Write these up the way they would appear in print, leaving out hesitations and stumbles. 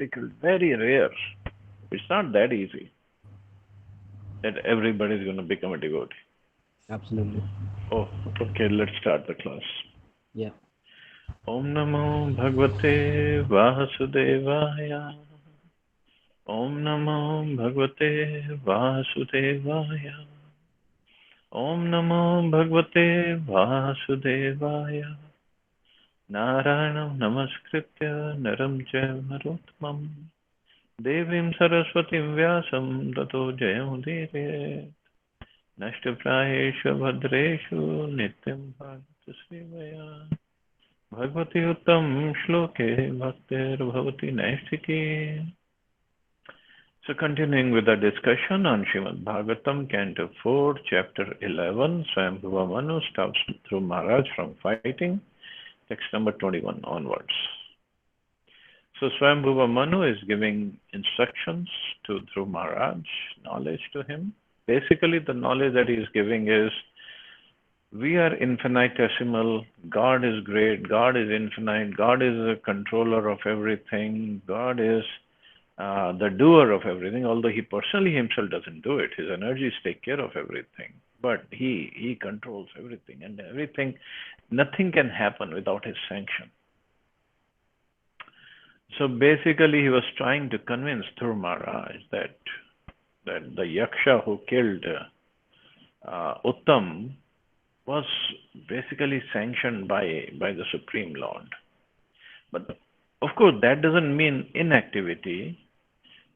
difficult, very rare. It's not that easy that everybody is going to become a devotee. Absolutely. Oh, okay, let's start the class. Yeah. Om Namo Bhagavate Vasudevaya. Om Namo Bhagavate Vasudevaya. Om Namo Bhagavate Vasudevaya. Narayanam Namaskritya Naram Jaiva Narottamam Devim Saraswatim Vyasam Tato Jayamudire Nashtaprayeshu Bhadreshu Nityam Bhagavata Sevaya Bhagavati Uttam Shloke Bhaktir Bhavati Naistiki. So continuing with the discussion on Srimad Bhagavatam, Canto 4, Chapter 11, Swayambhuva Manu stops Dhruv Maharaj from fighting, text number 21 onwards. So Swayambhuva Manu is giving instructions to Dhruv Maharaj, knowledge to him. Basically, the knowledge that he is giving is we are infinitesimal, God is great, God is infinite, God is the controller of everything, God is the doer of everything, although he personally himself doesn't do it. His energies take care of everything. But he controls everything, and everything, nothing can happen without his sanction. So basically, he was trying to convince Dhruv Maharaj that the Yaksha who killed Uttam was basically sanctioned by the Supreme Lord. But of course, that doesn't mean inactivity.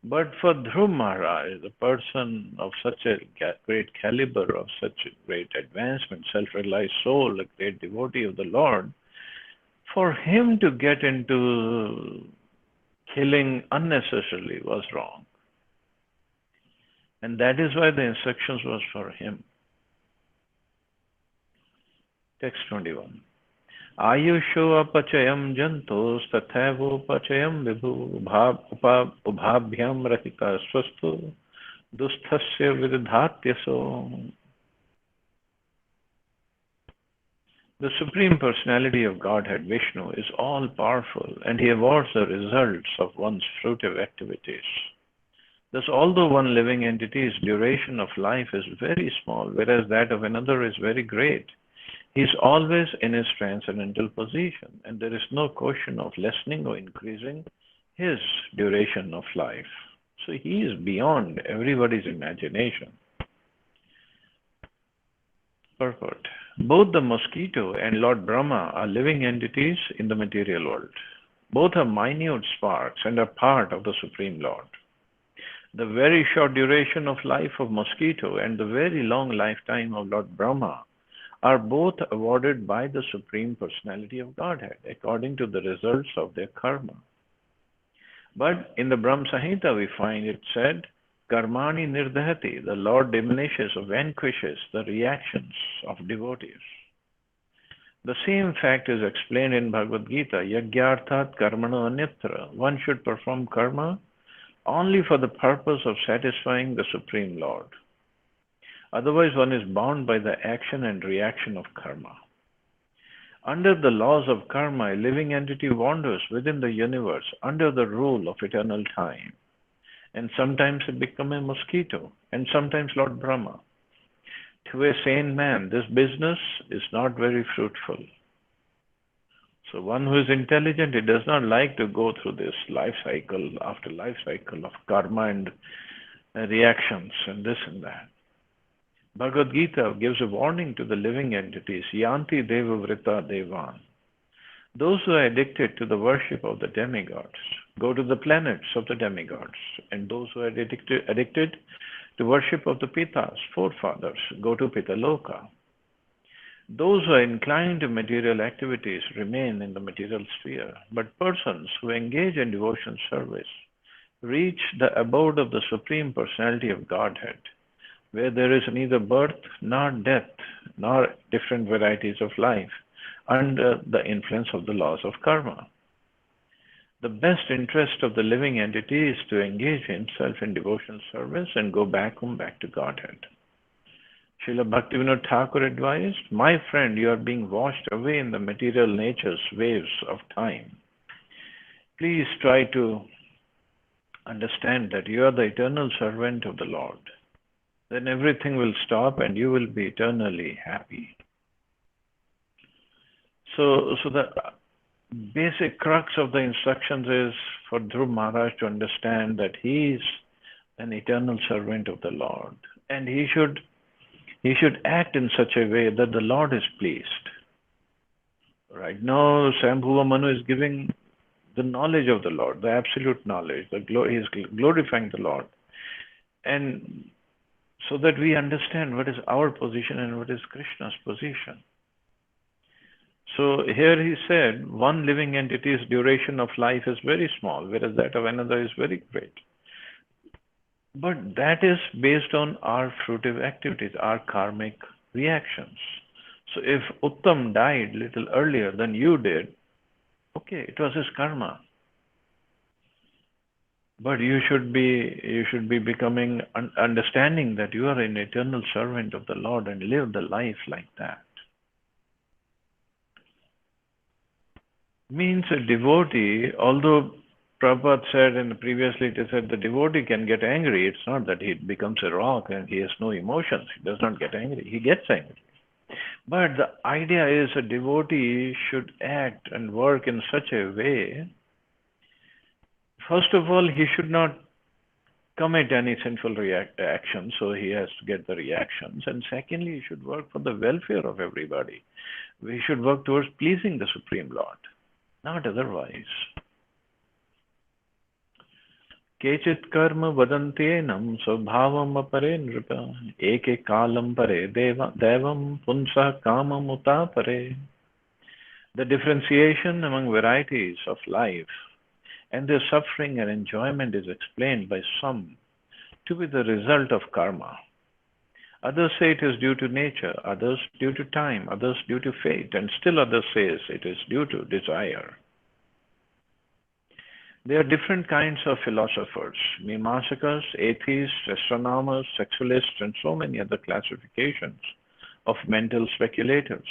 But for Dhruv Maharaj, the person of such a great caliber, of such a great advancement, self-realized soul, a great devotee of the Lord, for him to get into killing unnecessarily was wrong. And that is why the instructions was for him. Text 21. आयुषो अपचयं जन्तोस्तथैवोपचयं Vibhu उभाभ्यां रहितः स्वस्थो दुस्थस्य विदधात्यसो. The Supreme Personality of Godhead, Vishnu, is all powerful and he awards the results of one's fruitive activities. Thus, although one living entity's duration of life is very small, whereas that of another is very great, he is always in his transcendental position, and there is no question of lessening or increasing his duration of life. So he is beyond everybody's imagination. Purport. Both the mosquito and Lord Brahma are living entities in the material world. Both are minute sparks and are part of the Supreme Lord. The very short duration of life of mosquito and the very long lifetime of Lord Brahma are both awarded by the Supreme Personality of Godhead according to the results of their karma. But in the Brahma Samhita we find it said, Karmani Nirdhati, the Lord diminishes or vanquishes the reactions of devotees. The same fact is explained in Bhagavad Gita, Yagyarthat Karmana Anitra. One should perform karma only for the purpose of satisfying the Supreme Lord. Otherwise, one is bound by the action and reaction of karma. Under the laws of karma, a living entity wanders within the universe under the rule of eternal time. And sometimes it becomes a mosquito, and sometimes Lord Brahma. To a sane man, this business is not very fruitful. So one who is intelligent, he does not like to go through this life cycle after life cycle of karma and reactions and this and that. Bhagavad Gita gives a warning to the living entities, Yanti Deva Vrita Devan. Those who are addicted to the worship of the demigods go to the planets of the demigods, and those who are addicted to worship of the Pitas, forefathers, go to Pitaloka. Those who are inclined to material activities remain in the material sphere, but persons who engage in devotion service reach the abode of the Supreme Personality of Godhead, where there is neither birth nor death nor different varieties of life under the influence of the laws of karma. The best interest of the living entity is to engage himself in devotional service and go back home, back to Godhead. Srila Bhaktivinoda Thakur advised, my friend, you are being washed away in the material nature's waves of time. Please try to understand that you are the eternal servant of the Lord, then everything will stop and you will be eternally happy. So the basic crux of the instructions is for Dhruv Maharaj to understand that he is an eternal servant of the Lord, and he should act in such a way that the Lord is pleased. Right now, Swayambhuva Manu is giving the knowledge of the Lord, the absolute knowledge. He is glorifying the Lord, and so that we understand what is our position and what is Krishna's position. So here he said, one living entity's duration of life is very small, whereas that of another is very great. But that is based on our fruitive activities, our karmic reactions. So if Uttam died little earlier than you did, okay, it was his karma. But you should be becoming understanding that you are an eternal servant of the Lord and live the life like that. Means a devotee, although Prabhupada said, and previously it is said, the devotee can get angry. It's not that he becomes a rock and he has no emotions. He does not get angry. He gets angry. But the idea is a devotee should act and work in such a way. First of all, he should not commit any sinful action, so he has to get the reactions. And secondly, he should work for the welfare of everybody. We should work towards pleasing the Supreme Lord, not otherwise. Kechit karma vadantenam svabhavam apare nripa eke kalam pare devam punsa kamam utapare. The differentiation among varieties of life and their suffering and enjoyment is explained by some to be the result of karma. Others say it is due to nature, others due to time, others due to fate, and still others say it is due to desire. There are different kinds of philosophers, Mimamsakas, atheists, astronomers, sexualists, and so many other classifications of mental speculators.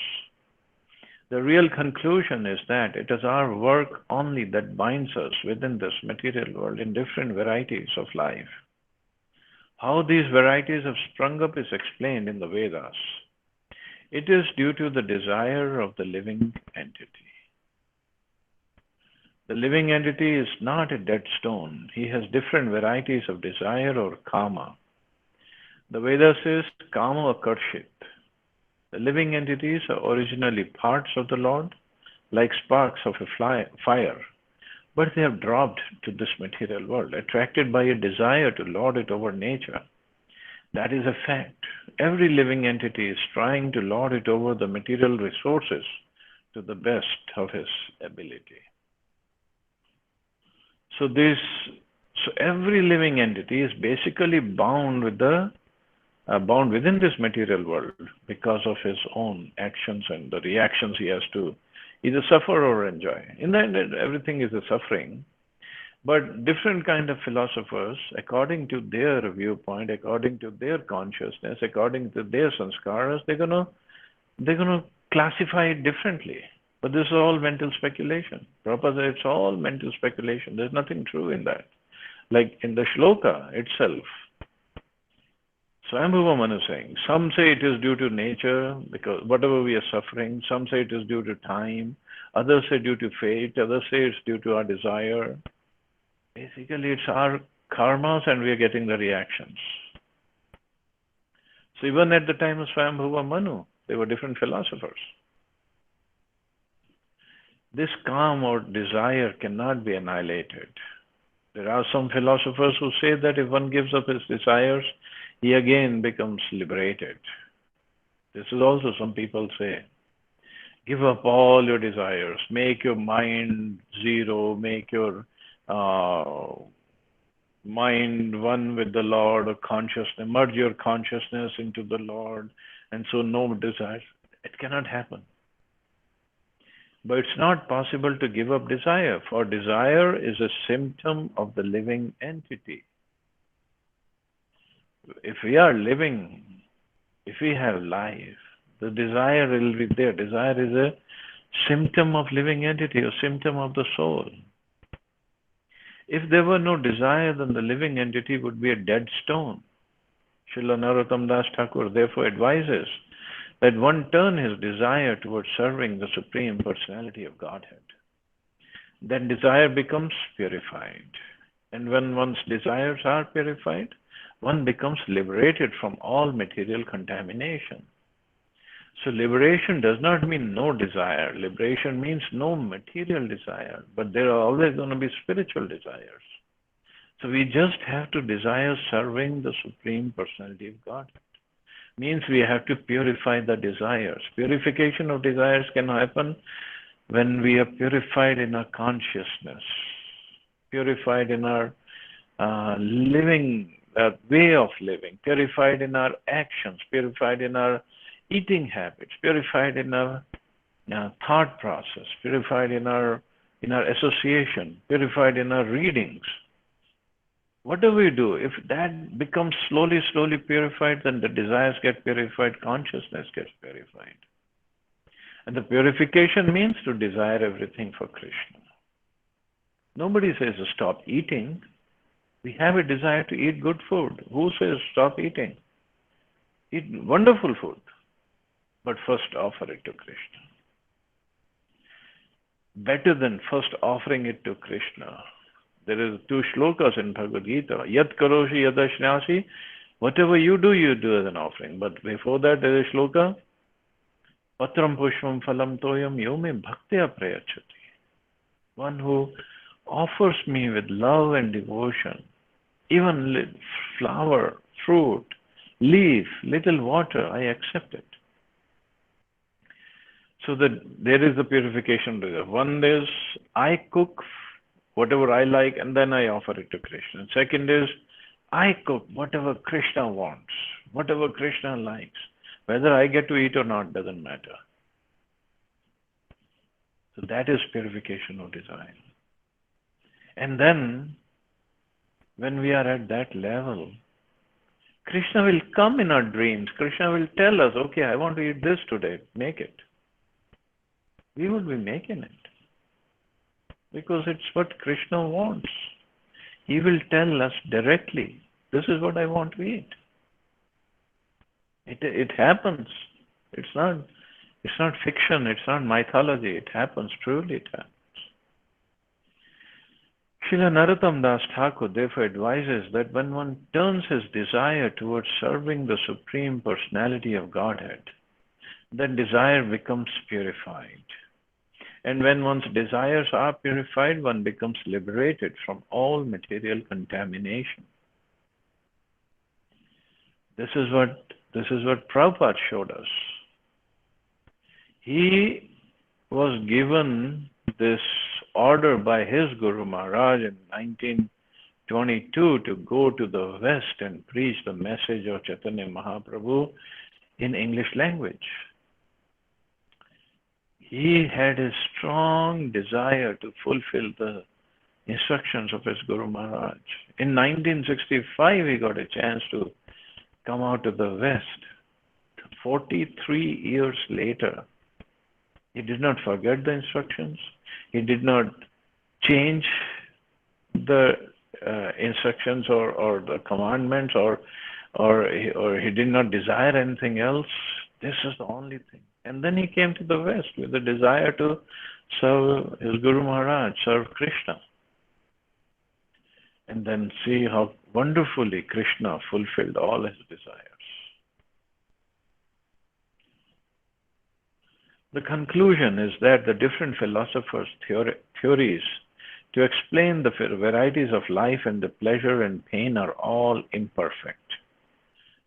The real conclusion is that it is our work only that binds us within this material world in different varieties of life. How these varieties have sprung up is explained in the Vedas. It is due to the desire of the living entity. The living entity is not a dead stone. He has different varieties of desire or kama. The Vedas says kama akarshit. The living entities are originally parts of the Lord, like sparks of a fire, but they have dropped to this material world, attracted by a desire to lord it over nature. That is a fact. Every living entity is trying to lord it over the material resources to the best of his ability. So every living entity is basically bound within this material world because of his own actions and the reactions he has to either suffer or enjoy. In the end, everything is a suffering. But different kind of philosophers, according to their viewpoint, according to their consciousness, according to their sanskaras, they're gonna classify it differently. But this is all mental speculation. Prabhupada said it's all mental speculation. There's nothing true in that. Like in the shloka itself, Swayambhuva Manu is saying, some say it is due to nature, because whatever we are suffering, some say it is due to time, others say due to fate, others say it's due to our desire. Basically, it's our karmas and we are getting the reactions. So even at the time of Swayambhuva Manu, there were different philosophers. This calm or desire cannot be annihilated. There are some philosophers who say that if one gives up his desires, he again becomes liberated. This is also some people say. Give up all your desires, make your mind zero, make your mind one with the Lord, or consciousness, merge your consciousness into the Lord, and so no desires. It cannot happen. But it's not possible to give up desire, for desire is a symptom of the living entity. If we are living, if we have life, the desire will be there. Desire is a symptom of living entity, a symptom of the soul. If there were no desire, then the living entity would be a dead stone. Srila Narottam Das Thakur therefore advises that one turn his desire towards serving the Supreme Personality of Godhead. Then desire becomes purified. And when one's desires are purified, one becomes liberated from all material contamination. So liberation does not mean no desire. Liberation means no material desire, but there are always going to be spiritual desires. So we just have to desire serving the Supreme Personality of Godhead. Means we have to purify the desires. Purification of desires can happen when we are purified in our consciousness, purified in our way of living, purified in our actions, purified in our eating habits, purified in our thought process, purified in our association, purified in our readings. Whatever we do, if that becomes slowly purified, then the desires get purified, consciousness gets purified. And the purification means to desire everything for Krishna. Nobody says to stop eating. We have a desire to eat good food. Who says stop eating? Eat wonderful food. But first offer it to Krishna. Better than first offering it to Krishna. There is 2 shlokas in Bhagavad Gita. Yat karoshi yadashnasi. Whatever you do as an offering. But before that there is a shloka. Patram pushpam phalam toyam yome bhaktya prayachati. One who offers me with love and devotion, even flower, fruit, leaf, little water, I accept it. So that there is the purification. One is I cook whatever I like and then I offer it to Krishna. Second is I cook whatever Krishna wants, whatever Krishna likes. Whether I get to eat or not doesn't matter. So that is purification of desire. And then, when we are at that level, Krishna will come in our dreams. Krishna will tell us, okay, I want to eat this today. Make it. We will be making it. Because it's what Krishna wants. He will tell us directly, this is what I want to eat. It happens. It's not fiction. It's not mythology. It happens. Truly it happens. Srila Narottam Das Thakur therefore advises that when one turns his desire towards serving the Supreme Personality of Godhead, then desire becomes purified. And when one's desires are purified, one becomes liberated from all material contamination. This is what Prabhupada showed us. He was given this order by his Guru Maharaj in 1922 to go to the West and preach the message of Chaitanya Mahaprabhu in English language. He had a strong desire to fulfill the instructions of his Guru Maharaj. In 1965, he got a chance to come out to the West. 43 years later, he did not forget the instructions. He did not change the instructions or the commandments or he did not desire anything else. This is the only thing. And then he came to the West with the desire to serve his Guru Maharaj, serve Krishna. And then see how wonderfully Krishna fulfilled all his desires. The conclusion is that the different philosophers' theories to explain the varieties of life and the pleasure and pain are all imperfect.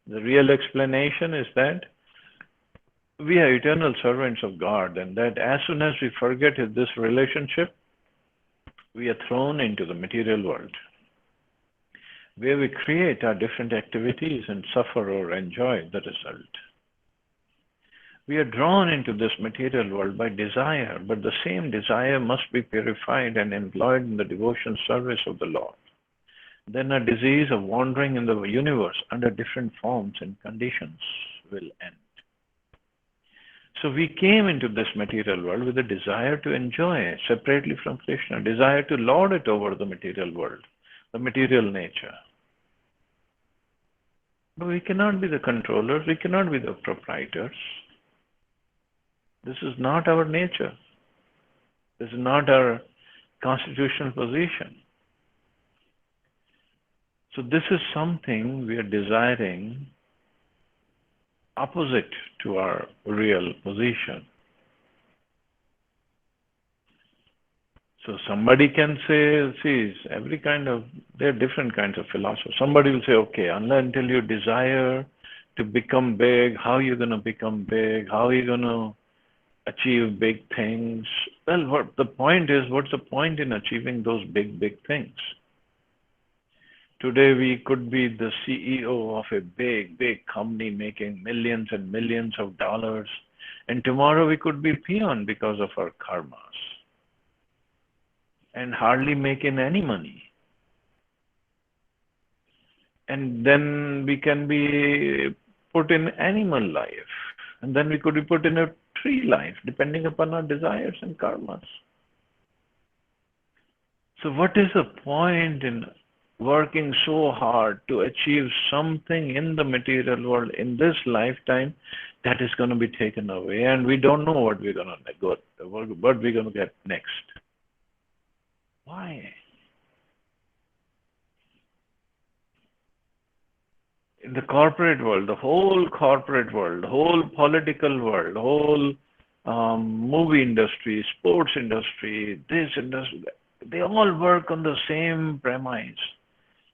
The real explanation is that we are eternal servants of God, and that as soon as we forget this relationship, we are thrown into the material world, where we create our different activities and suffer or enjoy the result. We are drawn into this material world by desire, but the same desire must be purified and employed in the devotion service of the Lord. Then a disease of wandering in the universe under different forms and conditions will end. So we came into this material world with a desire to enjoy separately from Krishna, desire to lord it over the material world, the material nature. But we cannot be the controllers, we cannot be the proprietors. This is not our nature. This is not our constitutional position. So this is something we are desiring opposite to our real position. So somebody can say, see, there are different kinds of philosophers. Somebody will say, okay, until you desire to become big, how are you going to become big? How are you going to achieve big things? Well, the point is, what's the point in achieving those big things? Today we could be the CEO of a big company making millions and millions of dollars, and tomorrow we could be peon because of our karmas and hardly making any money. And then we can be put in animal life, and then we could be put in a tree life, depending upon our desires and karmas. So what is the point in working so hard to achieve something in the material world in this lifetime that is going to be taken away, and we don't know what we're going to get next? Why? In the corporate world, the whole corporate world, the whole political world, the whole movie industry, sports industry, this industry, they all work on the same premise.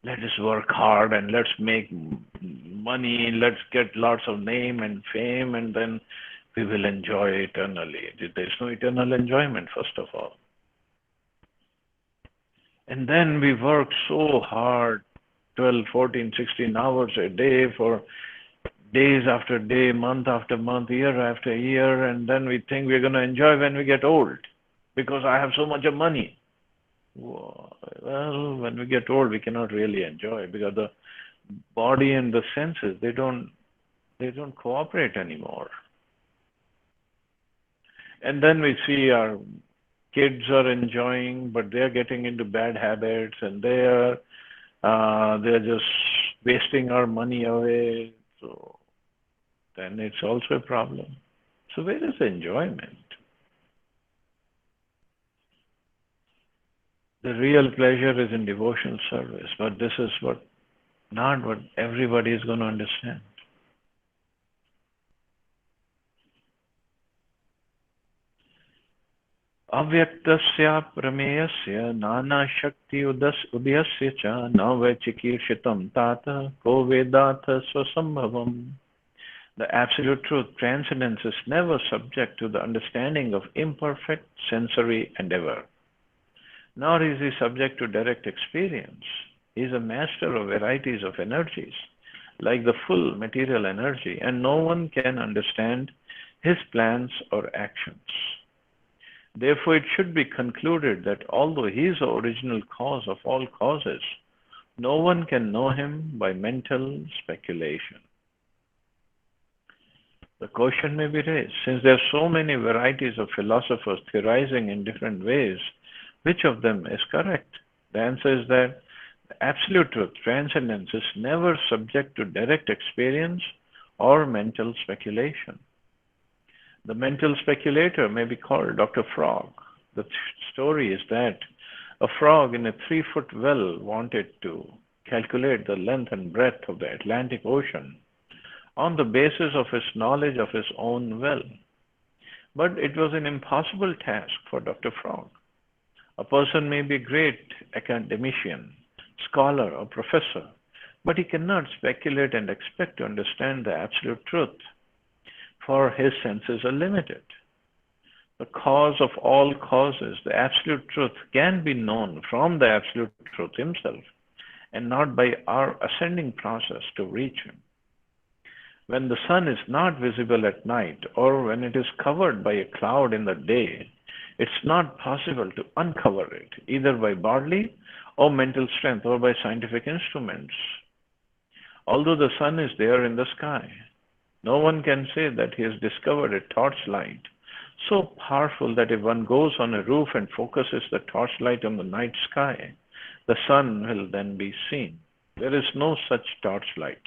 Let us work hard and let's make money, let's get lots of name and fame, and then we will enjoy eternally. There's no eternal enjoyment, first of all. And then we work so hard, 12, 14, 16 hours a day for days after day, month after month, year after year, and then we think we're going to enjoy when we get old because I have so much of money. Well, when we get old, we cannot really enjoy because the body and the senses, they don't cooperate anymore. And then we see our kids are enjoying, but they're getting into bad habits, and they're just wasting our money away. So then it's also a problem. So where is the enjoyment? The real pleasure is in devotional service, but this is not what everybody is going to understand. Avyaktasya prameyasya nana shakti udhyasya cha navachikirshitam tata ko vedatha swasambhavam. The absolute truth, transcendence, is never subject to the understanding of imperfect sensory endeavor, nor is he subject to direct experience. He is a master of varieties of energies, like the full material energy, and no one can understand his plans or actions. Therefore, it should be concluded that although he is the original cause of all causes, no one can know him by mental speculation. The question may be raised, since there are so many varieties of philosophers theorizing in different ways, which of them is correct? The answer is that the absolute truth, transcendence, is never subject to direct experience or mental speculation. The mental speculator may be called Dr. Frog. The story is that a frog in a 3-foot well wanted to calculate the length and breadth of the Atlantic Ocean on the basis of his knowledge of his own well. But it was an impossible task for Dr. Frog. A person may be a great academician, scholar, or professor, but he cannot speculate and expect to understand the absolute truth, for his senses are limited. The cause of all causes, the absolute truth, can be known from the absolute truth himself, and not by our ascending process to reach him. When the sun is not visible at night, or when it is covered by a cloud in the day, it's not possible to uncover it, either by bodily or mental strength or by scientific instruments. Although the sun is there in the sky, No one can say that he has discovered a torchlight so powerful that if one goes on a roof and focuses the torchlight on the night sky, the sun will then be seen. There is no such torchlight,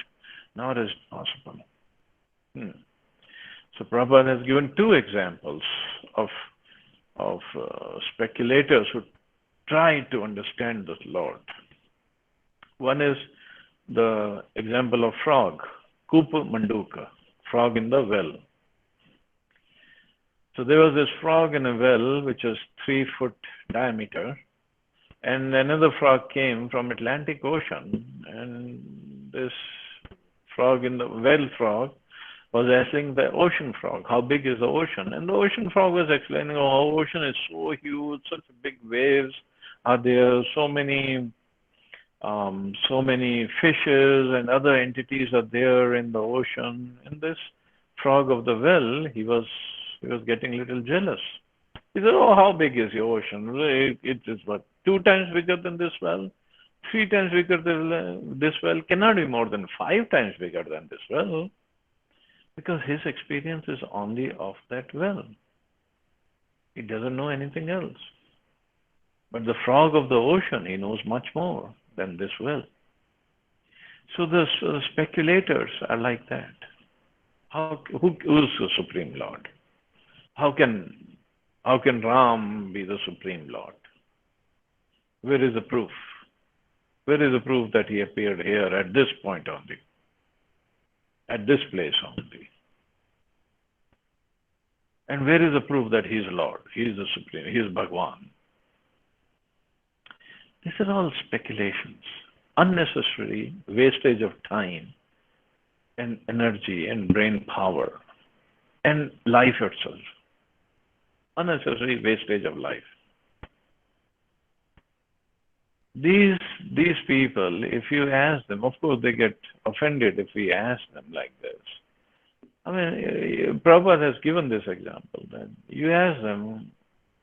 nor is it possible. So Prabhupada has given two examples of speculators who try to understand the Lord. One is the example of frog, Kupa Manduka, frog in the well. So there was this frog in a well which was 3 foot diameter, and another frog came from Atlantic Ocean, and this frog in the well frog was asking the ocean frog, how big is the ocean? And the ocean frog was explaining, oh, ocean is so huge, such big waves are there, so many fishes and other entities are there in the ocean. And this frog of the well, he was getting a little jealous. He said, oh, how big is the ocean? It is what, 2 times bigger than this well? 3 times bigger than this well? Cannot be more than 5 times bigger than this well. Because his experience is only of that well. He doesn't know anything else. But the frog of the ocean, he knows much more than this well. So the speculators are like that. Who is the Supreme Lord? How can Ram be the Supreme Lord? Where is the proof? Where is the proof that he appeared here at this point only? At this place only? And where is the proof that he is Lord? He is the Supreme, he is Bhagwan. These are all speculations, unnecessary wastage of time and energy and brain power and life itself. Unnecessary wastage of life. These people, if you ask them, of course they get offended if we ask them like this. I mean, Prabhupada has given this example that you ask them,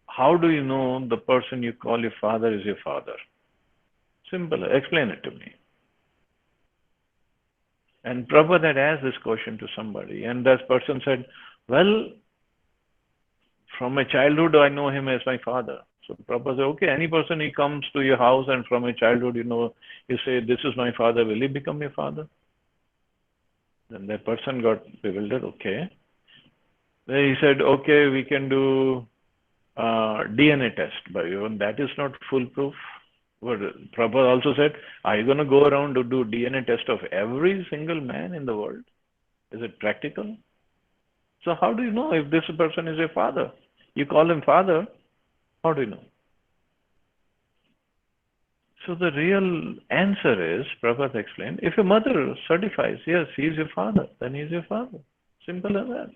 how do you know the person you call your father is your father? Simple, explain it to me. And Prabhupada had asked this question to somebody, and that person said, well, from my childhood I know him as my father. So Prabhupada said, okay, any person he comes to your house and from your childhood you say, this is my father, will he become your father? Then that person got bewildered, okay. Then he said, okay, we can do DNA test, but even that is not foolproof. But Prabhupada also said, are you going to go around to do DNA test of every single man in the world? Is it practical? So how do you know if this person is your father? You call him father, how do you know? So the real answer is, Prabhupada explained, if your mother certifies, yes, he is your father, then he is your father. Simple as that.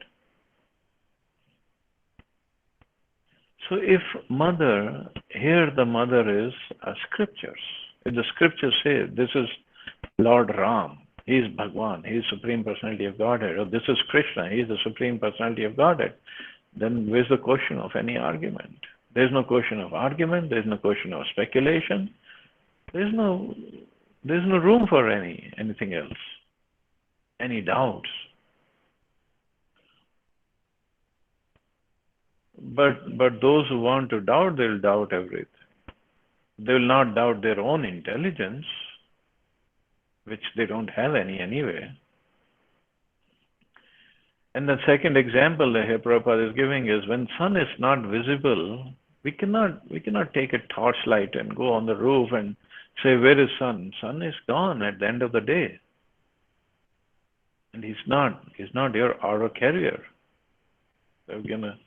So if mother, here the mother is scriptures. If the scriptures say, this is Lord Ram, he is Bhagwan, he is Supreme Personality of Godhead, or this is Krishna, he is the Supreme Personality of Godhead, then where's the question of any argument? There's no question of argument, there's no question of speculation, there's no room for anything else, any doubts. But those who want to doubt, they'll doubt everything. They will not doubt their own intelligence, which they don't have any anyway. And the second example that here Prabhupada is giving is when sun is not visible, we cannot take a torchlight and go on the roof and say, where is sun? Sun is gone at the end of the day. And he's not your aura carrier. We're gonna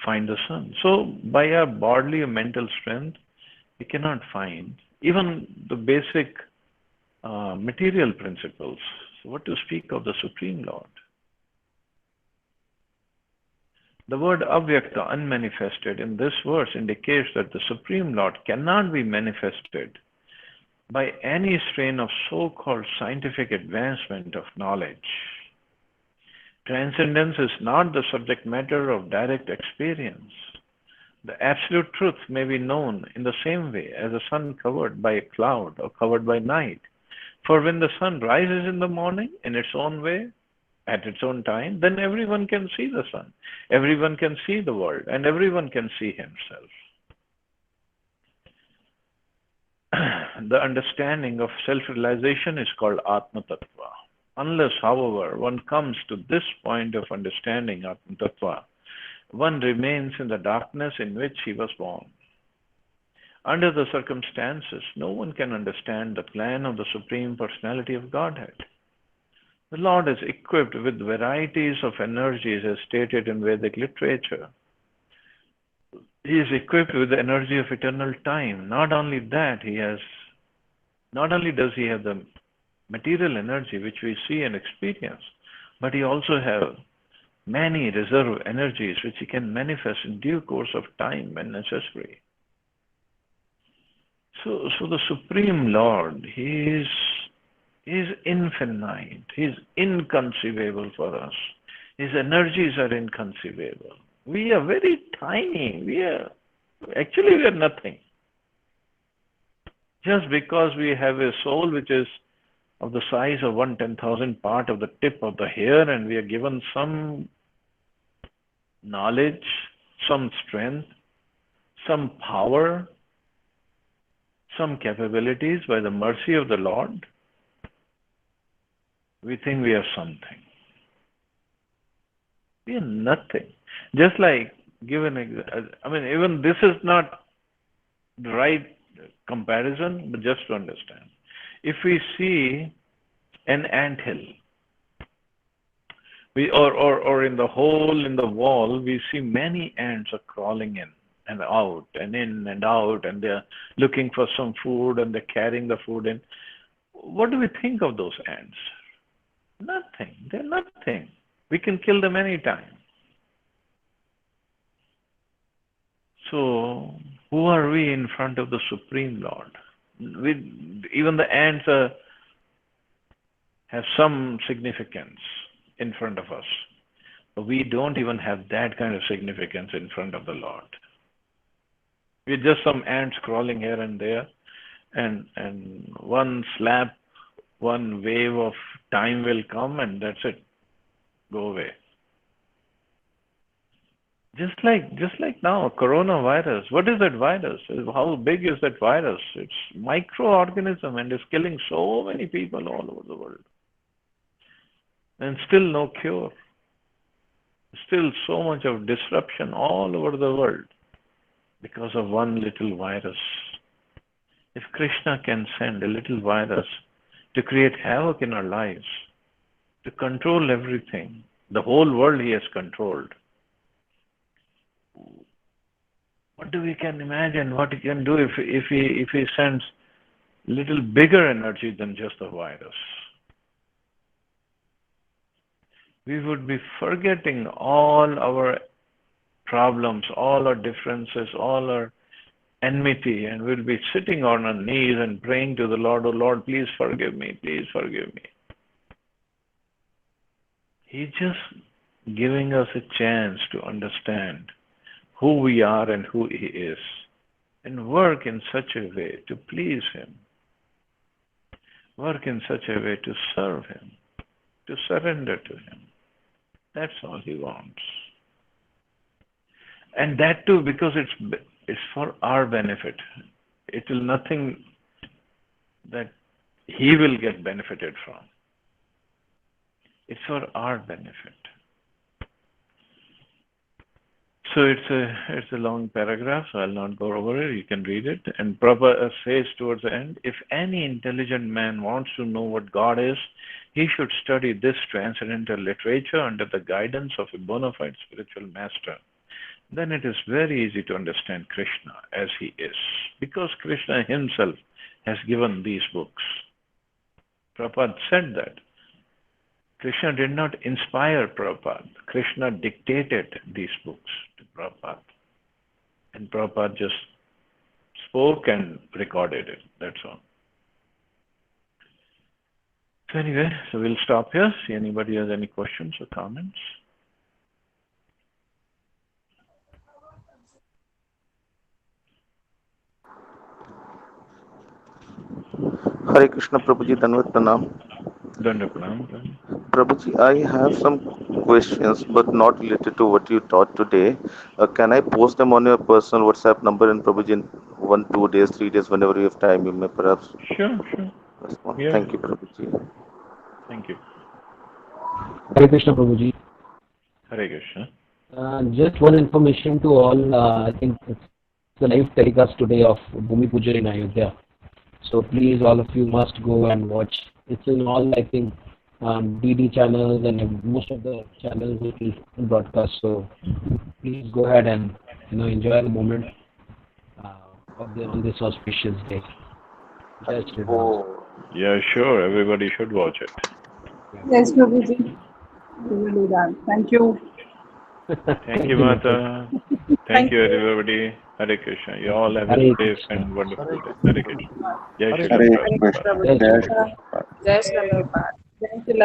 find the sun. So by our bodily or mental strength, we cannot find even the basic material principles. So what to speak of the Supreme Lord? The word avyakta, unmanifested, in this verse indicates that the Supreme Lord cannot be manifested by any strain of so-called scientific advancement of knowledge. Transcendence is not the subject matter of direct experience. The absolute truth may be known in the same way as a sun covered by a cloud or covered by night. For when the sun rises in the morning in its own way, at its own time, then everyone can see the sun, everyone can see the world, and everyone can see himself. The understanding of self-realization is called Atma Tattva. Unless, however, one comes to this point of understanding Atma Tattva, one remains in the darkness in which he was born. Under the circumstances, no one can understand the plan of the Supreme Personality of Godhead. The Lord is equipped with varieties of energies as stated in Vedic literature. He is equipped with the energy of eternal time. Not only does he have the material energy which we see and experience, but he also has many reserve energies which he can manifest in due course of time when necessary. So the Supreme Lord, He is infinite. He is inconceivable for us. His energies are inconceivable. We are very tiny. We are nothing. Just because we have a soul which is of the size of 1/10,000th part of the tip of the hair, and we are given some knowledge, some strength, some power, some capabilities by the mercy of the Lord, we think we are something. We are nothing. Just like, even this is not the right comparison, but just to understand. If we see an anthill, or in the hole in the wall, we see many ants are crawling in and out and in and out, and they're looking for some food and they're carrying the food in. What do we think of those ants? Nothing. They're nothing. We can kill them anytime. So, who are we in front of the Supreme Lord? Even the ants have some significance in front of us. But we don't even have that kind of significance in front of the Lord. We're just some ants crawling here and there, and one slap, one wave of time will come, and that's it. Go away. Just like now, coronavirus. What is that virus? How big is that virus? It's microorganism and is killing so many people all over the world. And still no cure. Still so much of disruption all over the world because of one little virus. If Krishna can send a little virus to create havoc in our lives, to control everything, the whole world he has controlled. What do we can imagine what he can do if he sends little bigger energy than just a virus? We would be forgetting all our problems, all our differences, all our enmity, and we'll be sitting on our knees and praying to the Lord, "Oh Lord, please forgive me, please forgive me." He's just giving us a chance to understand who we are and who He is, and work in such a way to please Him, work in such a way to serve Him, to surrender to Him. That's all He wants. And that too, because it's for our benefit. It will nothing that He will get benefited from. It's for our benefit. So it's a long paragraph, so I'll not go over it. You can read it. And Prabhupada says towards the end, if any intelligent man wants to know what God is, he should study this transcendental literature under the guidance of a bona fide spiritual master. Then it is very easy to understand Krishna as He is, because Krishna Himself has given these books. Prabhupada said that. Krishna did not inspire Prabhupada. Krishna dictated these books to Prabhupada. And Prabhupada just spoke and recorded it. That's all. So anyway, so we'll stop here. See anybody has any questions or comments? Hare Krishna Prabhuji, Dandavat Pranam. Dandavat Pranam. Prabhuji, I have some questions, but not related to what you taught today. Can I post them on your personal WhatsApp number and Prabhuji in 1, 2 days, 3 days, whenever you have time, you may perhaps Sure, sure. respond. Yeah, Thank yeah. you, Prabhuji. Thank you. Hare Krishna, Prabhuji. Hare Krishna. Just one information to all. I think it's the live telecast today of Bhumi Puja in Ayodhya. So please, all of you must go and watch. It's in all, I think, DD channels and most of the channels it will broadcast. So please go ahead and enjoy the moment on this auspicious day. Jai Shri Ram. Oh, Yeah, sure. Everybody should watch it. Yes, Prabhuji. We will do that. Thank you. Thank you, Mata. Thank you, everybody. Hare Krishna. You all have a Hare safe Krishna. and wonderful day. Hare Krishna. Jai Shri Hare Ram Krishna. Prabhupada. Jai Shri Jai Ram. Shri Krishna. Jai Shri Prabhupada. Jai Shri